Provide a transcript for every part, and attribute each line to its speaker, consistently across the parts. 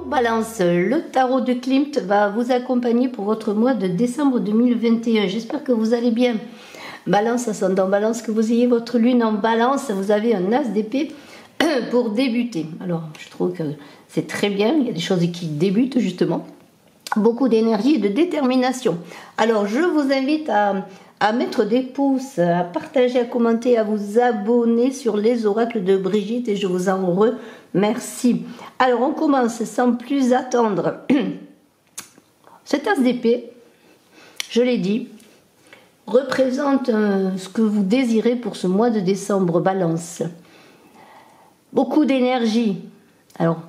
Speaker 1: Balance, le tarot de Klimt va vous accompagner pour votre mois de décembre 2021. J'espère que vous allez bien. Balance, ascendant Balance, que vous ayez votre lune en Balance, vous avez un as d'épée pour débuter. Alors, je trouve que c'est très bien, il y a des choses qui débutent justement. Beaucoup d'énergie et de détermination. Alors, je vous invite à mettre des pouces, à partager, à commenter, à vous abonner sur les oracles de Brigitte et je vous en remercie. Alors, on commence sans plus attendre. Cet as d'épée, je l'ai dit, représente ce que vous désirez pour ce mois de décembre, Balance. Beaucoup d'énergie. Alors,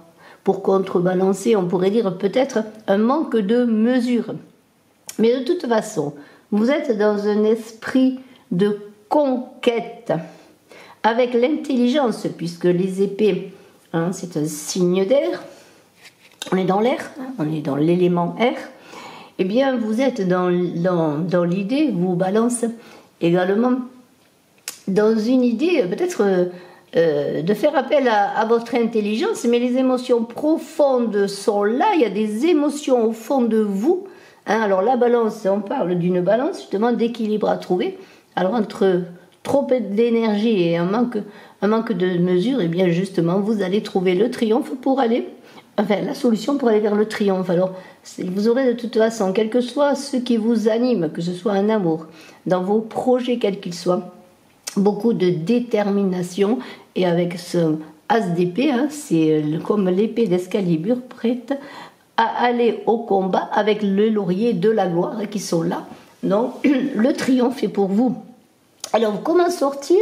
Speaker 1: pour contrebalancer, on pourrait dire peut-être un manque de mesure. Mais de toute façon, vous êtes dans un esprit de conquête, avec l'intelligence, puisque les épées, c'est un signe d'air, on est dans l'air, on est dans l'élément air, eh bien vous êtes dans l'idée, vous Balance, également, dans une idée peut-être de faire appel à votre intelligence, mais les émotions profondes sont là, il y a des émotions au fond de vous. Alors la balance, on parle d'une balance justement d'équilibre à trouver. Alors entre trop d'énergie et un manque de mesure, et bien justement vous allez trouver le triomphe pour aller, la solution pour aller vers le triomphe. Alors vous aurez de toute façon, quel que soit ce qui vous anime, que ce soit un amour, dans vos projets quels qu'ils soient, beaucoup de détermination, et avec ce as d'épée, c'est comme l'épée d'Excalibur prête à aller au combat avec le laurier de la gloire qui sont là. Donc le triomphe est pour vous. Alors comment sortir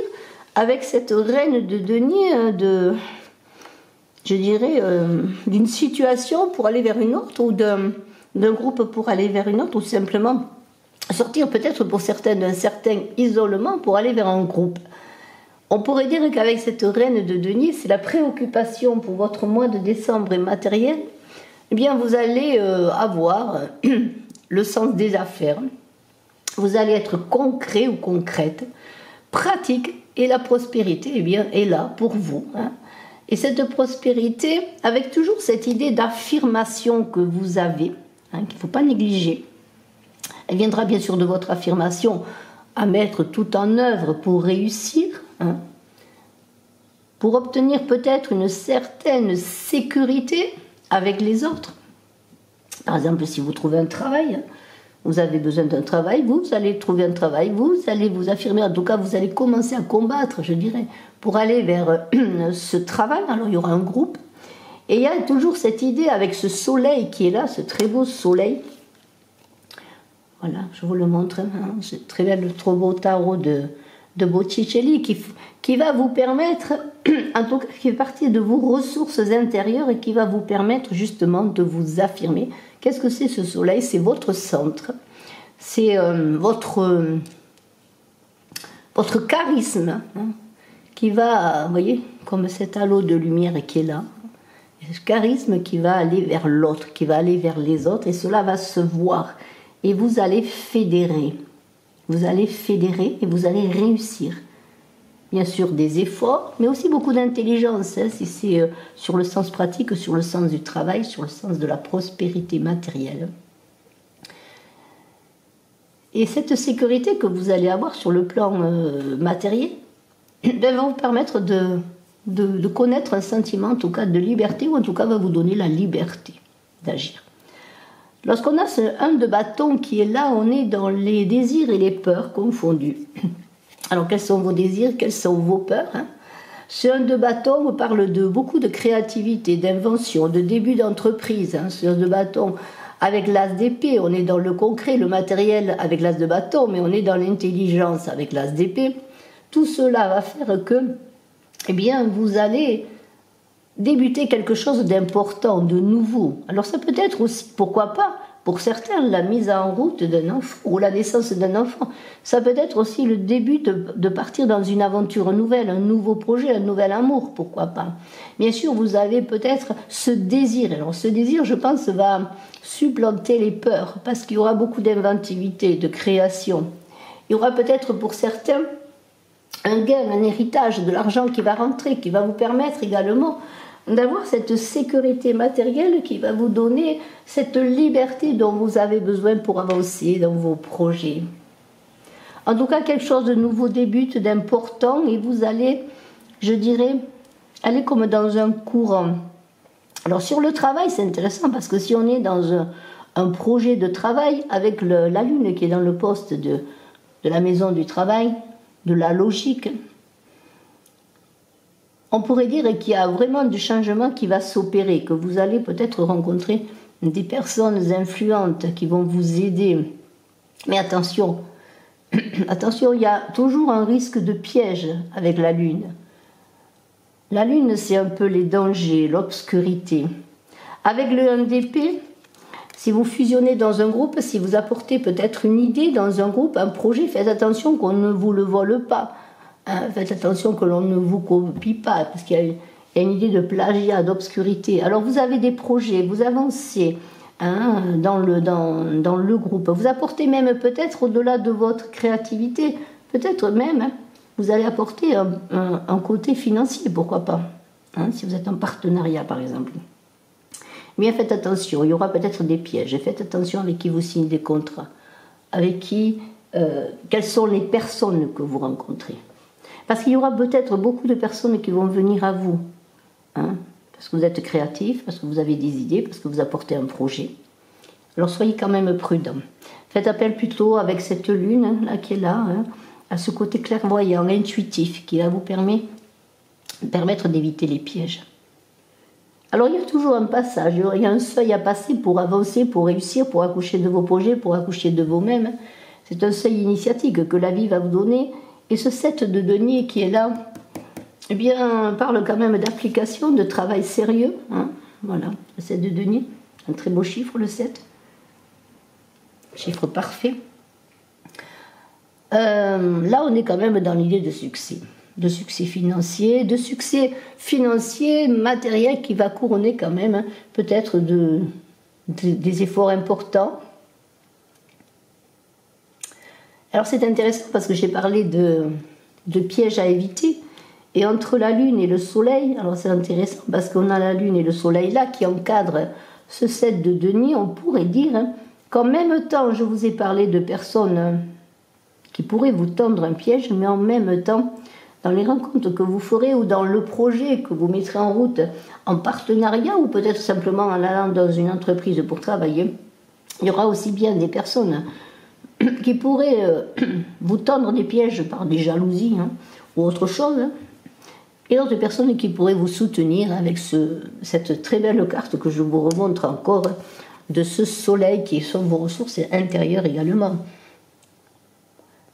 Speaker 1: avec cette reine de denier d'une situation pour aller vers une autre, ou d'un groupe pour aller vers une autre, ou simplement sortir peut-être pour certains d'un certain isolement pour aller vers un groupe. On pourrait dire qu'avec cette reine de denier, c'est la préoccupation pour votre mois de décembre et matériel. Eh bien, vous allez avoir le sens des affaires. Vous allez être concret ou concrète, pratique, et la prospérité, eh bien, est là pour vous. Et cette prospérité, avec toujours cette idée d'affirmation que vous avez, qu'il ne faut pas négliger. Elle viendra bien sûr de votre affirmation à mettre tout en œuvre pour réussir, pour obtenir peut-être une certaine sécurité avec les autres. Par exemple, si vous trouvez un travail, vous avez besoin d'un travail, vous allez trouver un travail, vous allez vous affirmer, en tout cas vous allez commencer à combattre, je dirais, pour aller vers ce travail. Alors il y aura un groupe, et il y a toujours cette idée avec ce soleil qui est là, ce très beau soleil. Voilà, je vous le montre, c'est très bien, le trop beau tarot de Botticelli qui va vous permettre, en tout cas qui fait partie de vos ressources intérieures et qui va vous permettre justement de vous affirmer. Qu'est-ce que c'est ce soleil? C'est votre centre, c'est votre charisme qui va, vous voyez, comme cet halo de lumière qui est là, ce charisme qui va aller vers l'autre, qui va aller vers les autres, et cela va se voir. Et vous allez fédérer. Vous allez fédérer et vous allez réussir. Bien sûr, des efforts, mais aussi beaucoup d'intelligence, si c'est sur le sens pratique, sur le sens du travail, sur le sens de la prospérité matérielle. Et cette sécurité que vous allez avoir sur le plan matériel va vous permettre de connaître un sentiment, en tout cas, de liberté, ou en tout cas va vous donner la liberté d'agir. Lorsqu'on a ce 1 de bâton qui est là, on est dans les désirs et les peurs confondus. Alors, quels sont vos désirs, quelles sont vos peurs? Ce 1 de bâton parle de beaucoup de créativité, d'invention, de début d'entreprise. Ce 1 de bâton avec l'as d'épée, on est dans le concret, le matériel avec l'as de bâton, mais on est dans l'intelligence avec l'as d'épée. Tout cela va faire que, eh bien, vous allez débuter quelque chose d'important, de nouveau. Alors ça peut être aussi, pourquoi pas, pour certains, la mise en route d'un enfant ou la naissance d'un enfant. Ça peut être aussi le début de partir dans une aventure nouvelle, un nouveau projet, un nouvel amour, pourquoi pas. Bien sûr, vous avez peut-être ce désir. Alors ce désir, je pense, va supplanter les peurs, parce qu'il y aura beaucoup d'inventivité, de création. Il y aura peut-être pour certains un gain, un héritage, de l'argent qui va rentrer, qui va vous permettre également d'avoir cette sécurité matérielle qui va vous donner cette liberté dont vous avez besoin pour avancer dans vos projets. En tout cas, quelque chose de nouveau débute, d'important, et vous allez, je dirais, aller comme dans un courant. Alors sur le travail, c'est intéressant parce que si on est dans un projet de travail avec la Lune qui est dans le poste de la maison du travail, de la logique, on pourrait dire qu'il y a vraiment du changement qui va s'opérer, que vous allez peut-être rencontrer des personnes influentes qui vont vous aider. Mais attention, attention, il y a toujours un risque de piège avec la Lune. La Lune, c'est un peu les dangers, l'obscurité. Avec le 1DP, si vous fusionnez dans un groupe, si vous apportez peut-être une idée dans un groupe, un projet, faites attention qu'on ne vous le vole pas. Faites attention que l'on ne vous copie pas, parce qu'il y a une idée de plagiat, d'obscurité. Alors vous avez des projets, vous avancez dans le groupe. Vous apportez même peut-être au-delà de votre créativité, peut-être même vous allez apporter un côté financier, pourquoi pas, si vous êtes en partenariat par exemple. Mais faites attention, il y aura peut-être des pièges. Faites attention avec qui vous signez des contrats, avec qui, quelles sont les personnes que vous rencontrez. Parce qu'il y aura peut-être beaucoup de personnes qui vont venir à vous, parce que vous êtes créatif, parce que vous avez des idées, parce que vous apportez un projet. Alors soyez quand même prudents. Faites appel plutôt avec cette lune là qui est là, à ce côté clairvoyant, intuitif, qui va vous permettre d'éviter les pièges. Alors il y a toujours un passage, il y a un seuil à passer pour avancer, pour réussir, pour accoucher de vos projets, pour accoucher de vous-même. C'est un seuil initiatique que la vie va vous donner. Et ce 7 de denier qui est là, eh bien, parle quand même d'application, de travail sérieux. Voilà, le 7 de denier, un très beau chiffre, le 7. Chiffre parfait. Là, on est quand même dans l'idée de succès financier, matériel qui va couronner quand même peut-être des efforts importants. Alors c'est intéressant parce que j'ai parlé de pièges à éviter, et entre la Lune et le Soleil, alors c'est intéressant parce qu'on a la Lune et le Soleil là qui encadrent ce 7 de denier, on pourrait dire qu'en même temps je vous ai parlé de personnes qui pourraient vous tendre un piège, mais en même temps, dans les rencontres que vous ferez ou dans le projet que vous mettrez en route en partenariat ou peut-être simplement en allant dans une entreprise pour travailler, il y aura aussi bien des personnes qui pourraient vous tendre des pièges par des jalousies ou autre chose, et d'autres personnes qui pourraient vous soutenir avec cette très belle carte que je vous remontre encore de ce soleil qui sont vos ressources intérieures également.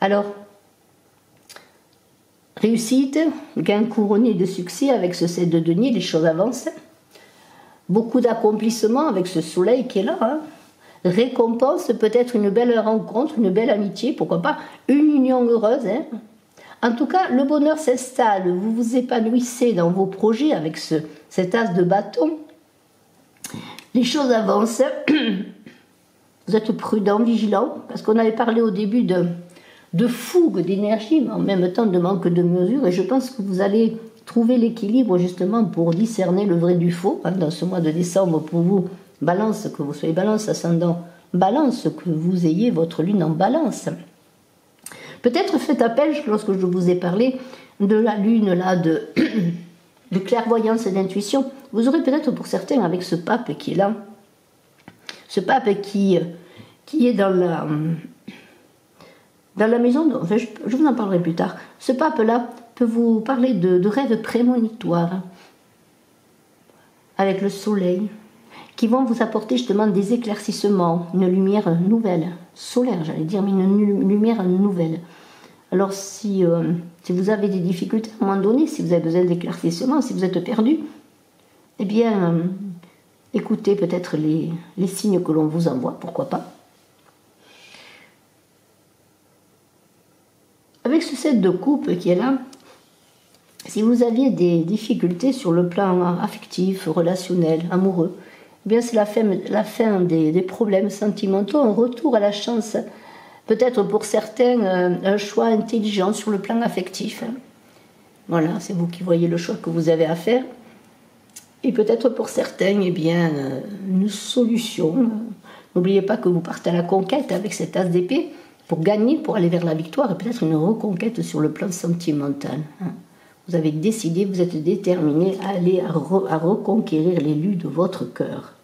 Speaker 1: Alors, réussite, gain couronné de succès avec ce 7 de denier, les choses avancent. Beaucoup d'accomplissements avec ce soleil qui est là. Récompense, peut-être une belle rencontre, une belle amitié, pourquoi pas, une union heureuse. En tout cas, le bonheur s'installe, vous vous épanouissez dans vos projets avec cet as de bâton. Les choses avancent. Vous êtes prudent, vigilant, parce qu'on avait parlé au début de fougue d'énergie, mais en même temps de manque de mesure, et je pense que vous allez trouver l'équilibre justement pour discerner le vrai du faux dans ce mois de décembre pour vous. Balance, que vous soyez balance, ascendant balance, que vous ayez votre lune en balance. Peut-être faites appel, lorsque je vous ai parlé de la lune là, de clairvoyance et d'intuition, vous aurez peut-être pour certains avec ce pape qui est là, ce pape qui est dans la maison, enfin, je vous en parlerai plus tard. Ce pape là peut vous parler de rêves prémonitoires avec le soleil, qui vont vous apporter justement des éclaircissements, une lumière nouvelle, solaire j'allais dire, mais une lumière nouvelle. Alors si vous avez des difficultés à un moment donné, si vous avez besoin d'éclaircissement, si vous êtes perdu, eh bien écoutez peut-être les signes que l'on vous envoie, pourquoi pas. Avec ce 7 de coupe qui est là, si vous aviez des difficultés sur le plan affectif, relationnel, amoureux, eh bien c'est la fin des problèmes sentimentaux, un retour à la chance. Peut-être pour certains, un choix intelligent sur le plan affectif. Voilà, c'est vous qui voyez le choix que vous avez à faire. Et peut-être pour certains, eh bien, une solution. N'oubliez pas que vous partez à la conquête avec cet as d'épée pour gagner, pour aller vers la victoire, et peut-être une reconquête sur le plan sentimental. Vous avez décidé, vous êtes déterminé à aller à reconquérir l'élu de votre cœur.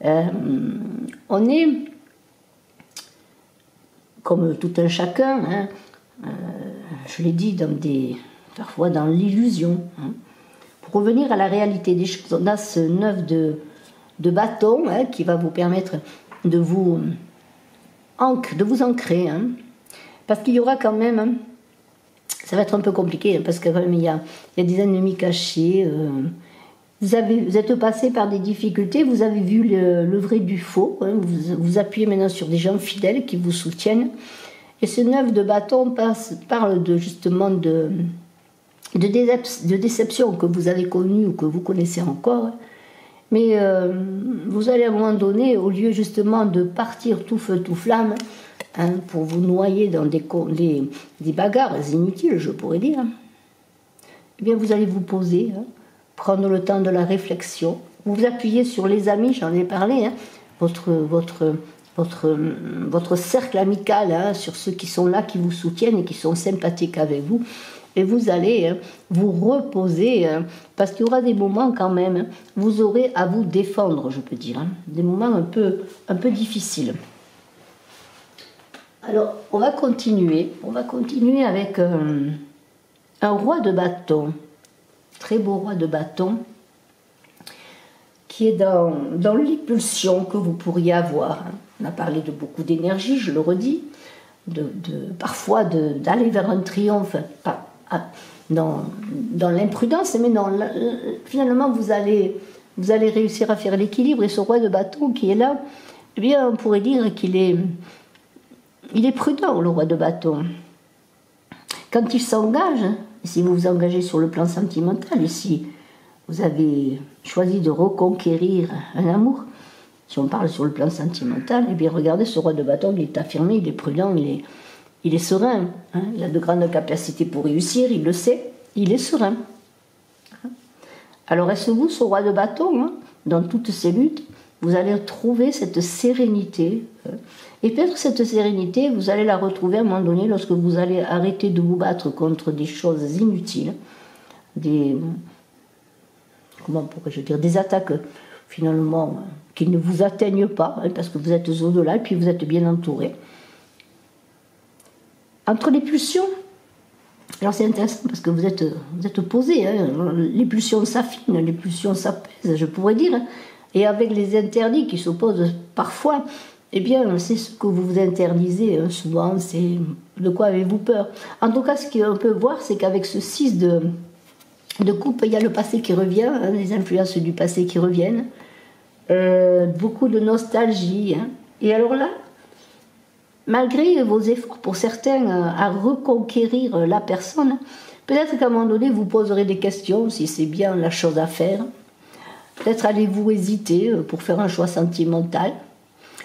Speaker 1: On est, comme tout un chacun, je l'ai dit, parfois dans l'illusion. Pour revenir à la réalité des choses, on a ce 9 de bâton qui va vous permettre de vous ancrer. Parce qu'il y aura quand même, ça va être un peu compliqué, parce qu'il y a des ennemis cachés. Vous êtes passé par des difficultés, vous avez vu le vrai du faux. Vous appuyez maintenant sur des gens fidèles qui vous soutiennent. Et ce 9 de bâton parle justement de déception que vous avez connue ou que vous connaissez encore. Mais vous allez à un moment donné, au lieu justement de partir tout feu, tout flamme, pour vous noyer dans des bagarres inutiles, je pourrais dire, eh bien vous allez vous poser, prendre le temps de la réflexion, vous appuyez sur les amis, j'en ai parlé, votre cercle amical, sur ceux qui sont là, qui vous soutiennent et qui sont sympathiques avec vous. Et vous allez vous reposer, parce qu'il y aura des moments quand même, vous aurez à vous défendre, je peux dire, des moments un peu difficiles. Alors, on va continuer avec un roi de bâton, très beau roi de bâton, qui est dans l'impulsion que vous pourriez avoir. On a parlé de beaucoup d'énergie, je le redis, parfois d'aller vers un triomphe, dans l'imprudence, mais non, finalement vous allez réussir à faire l'équilibre. Et ce roi de bâton qui est là, eh bien on pourrait dire qu'il est prudent, le roi de bâton. Quand il s'engage, si vous vous engagez sur le plan sentimental, et si vous avez choisi de reconquérir un amour, si on parle sur le plan sentimental, eh bien regardez, ce roi de bâton, il est affirmé, il est prudent, il est serein, il a de grandes capacités pour réussir, il le sait, il est serein. Alors est-ce que vous, ce roi de bâton, dans toutes ces luttes, vous allez trouver cette sérénité, et peut-être cette sérénité, vous allez la retrouver à un moment donné lorsque vous allez arrêter de vous battre contre des choses inutiles, des attaques finalement qui ne vous atteignent pas, parce que vous êtes au-delà et puis vous êtes bien entouré. Entre les pulsions, alors c'est intéressant parce que vous êtes posé, les pulsions s'affinent, les pulsions s'apaisent, je pourrais dire, et avec les interdits qui s'opposent parfois, eh bien c'est ce que vous vous interdisez souvent, c'est de quoi avez-vous peur. En tout cas, ce qu'on peut voir, c'est qu'avec ce 6 de coupe, il y a le passé qui revient, les influences du passé qui reviennent, beaucoup de nostalgie, et alors là, malgré vos efforts pour certains à reconquérir la personne, peut-être qu'à un moment donné vous poserez des questions si c'est bien la chose à faire. Peut-être allez-vous hésiter pour faire un choix sentimental.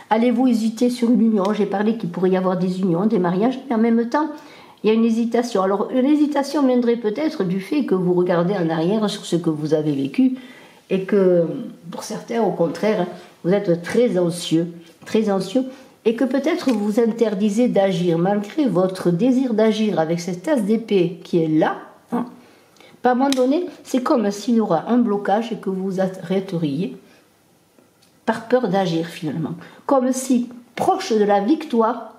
Speaker 1: Allez-vous hésiter sur une union? J'ai parlé qu'il pourrait y avoir des unions, des mariages, mais en même temps, il y a une hésitation. Alors, une hésitation viendrait peut-être du fait que vous regardez en arrière sur ce que vous avez vécu et que, pour certains, au contraire, vous êtes très anxieux, et que peut-être vous vous interdisez d'agir, malgré votre désir d'agir avec cette as d'épée qui est là. À un moment donné, c'est comme s'il y aura un blocage et que vous vous arrêteriez par peur d'agir finalement. Comme si, proche de la victoire,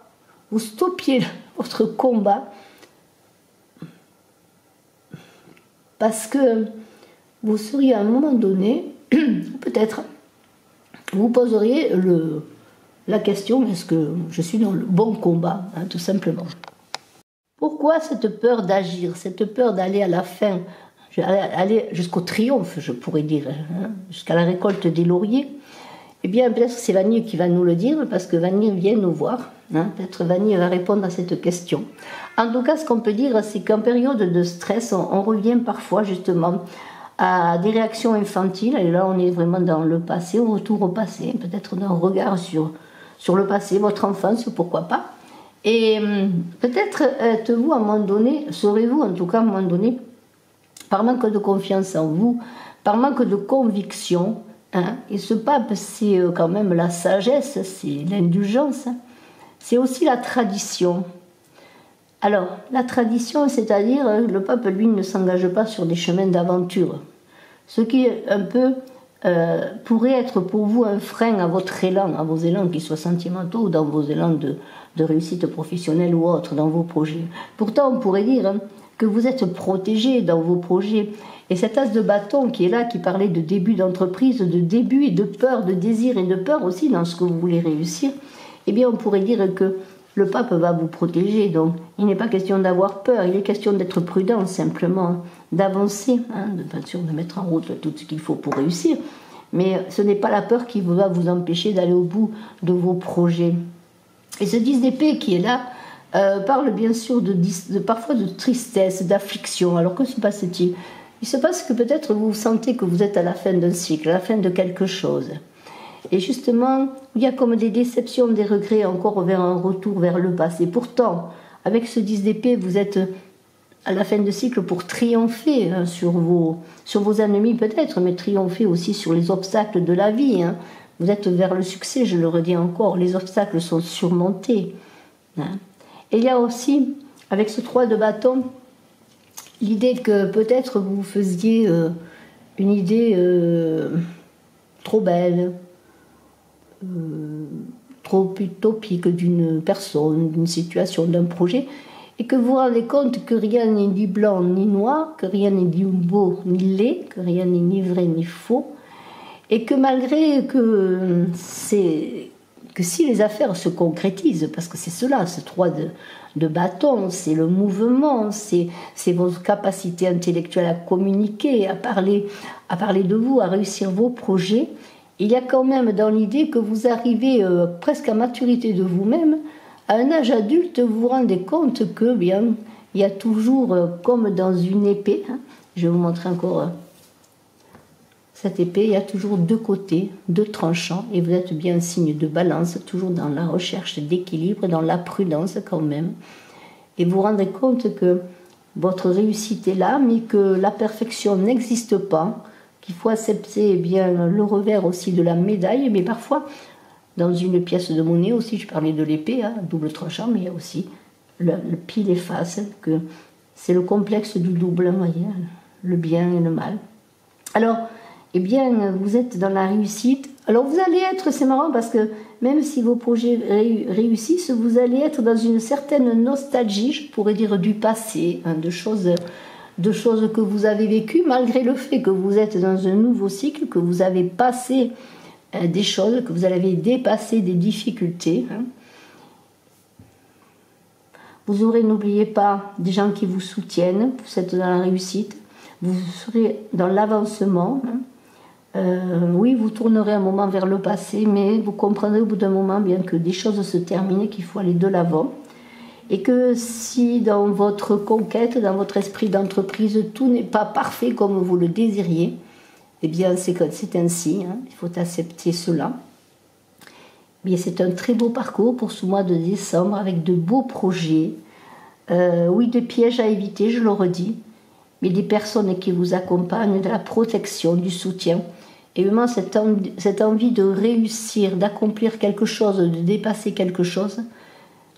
Speaker 1: vous stoppiez votre combat parce que vous seriez à un moment donné, peut-être, vous poseriez la question, est-ce que je suis dans le bon combat, tout simplement. Pourquoi cette peur d'agir, cette peur d'aller à la fin, aller jusqu'au triomphe, je pourrais dire, jusqu'à la récolte des lauriers? Eh bien, peut-être c'est Vanille qui va nous le dire, parce que Vanille vient nous voir. Peut-être Vanille va répondre à cette question. En tout cas, ce qu'on peut dire, c'est qu'en période de stress, on revient parfois justement à des réactions infantiles. Et là, on est vraiment dans le passé, au retour au passé, peut-être d'un regard sur le passé, votre enfance, pourquoi pas. Et peut-être serez-vous à un moment donné, par manque de confiance en vous, par manque de conviction. Hein. Et ce pape, c'est quand même la sagesse, c'est l'indulgence, hein. C'est aussi la tradition. Alors, la tradition, c'est-à-dire, le pape, lui, ne s'engage pas sur des chemins d'aventure. Ce qui, un peu, pourrait être pour vous un frein à votre élan, à vos élans, qu'ils soient sentimentaux ou dans vos élans de réussite professionnelle ou autre, dans vos projets. Pourtant, on pourrait dire hein, que vous êtes protégé dans vos projets. Et cet as de bâton qui est là, qui parlait de début d'entreprise, de début et de peur, de désir et de peur aussi dans ce que vous voulez réussir, eh bien, on pourrait dire que le pape va vous protéger. Donc, il n'est pas question d'avoir peur, il est question d'être prudent, simplement, d'avancer, hein, bien sûr, de mettre en route tout ce qu'il faut pour réussir. Mais ce n'est pas la peur qui va vous empêcher d'aller au bout de vos projets. Et ce 10 d'épée qui est là parle bien sûr parfois de tristesse, d'affliction. Alors que se passe-t-il? Il se passe que peut-être vous sentez que vous êtes à la fin d'un cycle, à la fin de quelque chose. Et justement, il y a comme des déceptions, des regrets encore vers un retour vers le passé. Pourtant, avec ce 10 d'épée, vous êtes à la fin de cycle pour triompher hein, sur vos ennemis peut-être, mais triompher aussi sur les obstacles de la vie. Hein. Vous êtes vers le succès, je le redis encore, les obstacles sont surmontés. Hein. Et il y a aussi, avec ce 3 de bâton, l'idée que peut-être vous faisiez une idée trop belle, trop utopique d'une personne, d'une situation, d'un projet, et que vous vous rendez compte que rien n'est ni blanc ni noir, que rien n'est ni beau ni laid, que rien n'est ni vrai ni faux, et que malgré que si les affaires se concrétisent, parce que c'est cela, ce 3 de bâton, c'est le mouvement, c'est vos capacités intellectuelles à communiquer, à parler de vous, à réussir vos projets, il y a quand même dans l'idée que vous arrivez presque à maturité de vous-même, à un âge adulte, vous vous rendez compte que, bien, il y a toujours, comme dans une épée, hein, je vais vous montrer encore cette épée, il y a toujours deux côtés, deux tranchants, et vous êtes bien un signe de balance, toujours dans la recherche d'équilibre, dans la prudence quand même. Et vous vous rendez compte que votre réussite est là, mais que la perfection n'existe pas, qu'il faut accepter eh bien, le revers aussi de la médaille, mais parfois, dans une pièce de monnaie aussi, je parlais de l'épée, hein, double tranchant, mais il y a aussi le pile et face, que c'est le complexe du double, vous voyez, le bien et le mal. Alors, eh bien, vous êtes dans la réussite. Alors, vous allez être, c'est marrant parce que même si vos projets réussissent, vous allez être dans une certaine nostalgie, je pourrais dire du passé, hein, de choses que vous avez vécues, malgré le fait que vous êtes dans un nouveau cycle, que vous avez passé des choses, que vous avez dépassé des difficultés. Hein. Vous aurez, n'oubliez pas, des gens qui vous soutiennent, vous êtes dans la réussite, vous serez dans l'avancement. Hein. Oui, vous tournerez un moment vers le passé, mais vous comprendrez au bout d'un moment bien que des choses se terminent, qu'il faut aller de l'avant. Et que si dans votre conquête, dans votre esprit d'entreprise, tout n'est pas parfait comme vous le désiriez, eh bien c'est ainsi, hein, il faut accepter cela. Mais c'est un très beau parcours pour ce mois de décembre avec de beaux projets. Oui, de pièges à éviter, je le redis, mais des personnes qui vous accompagnent, de la protection, du soutien. Et vraiment cette envie de réussir, d'accomplir quelque chose, de dépasser quelque chose,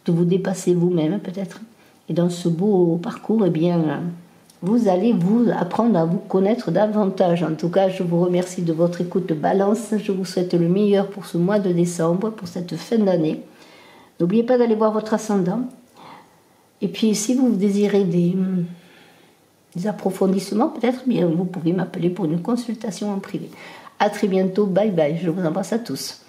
Speaker 1: de vous dépasser vous-même peut-être. Et dans ce beau parcours, eh bien, vous allez vous apprendre à vous connaître davantage. En tout cas, je vous remercie de votre écoute Balance. Je vous souhaite le meilleur pour ce mois de décembre, pour cette fin d'année. N'oubliez pas d'aller voir votre ascendant. Et puis, si vous désirez des approfondissements, peut-être, bien, vous pouvez m'appeler pour une consultation en privé. À très bientôt. Bye bye. Je vous embrasse à tous.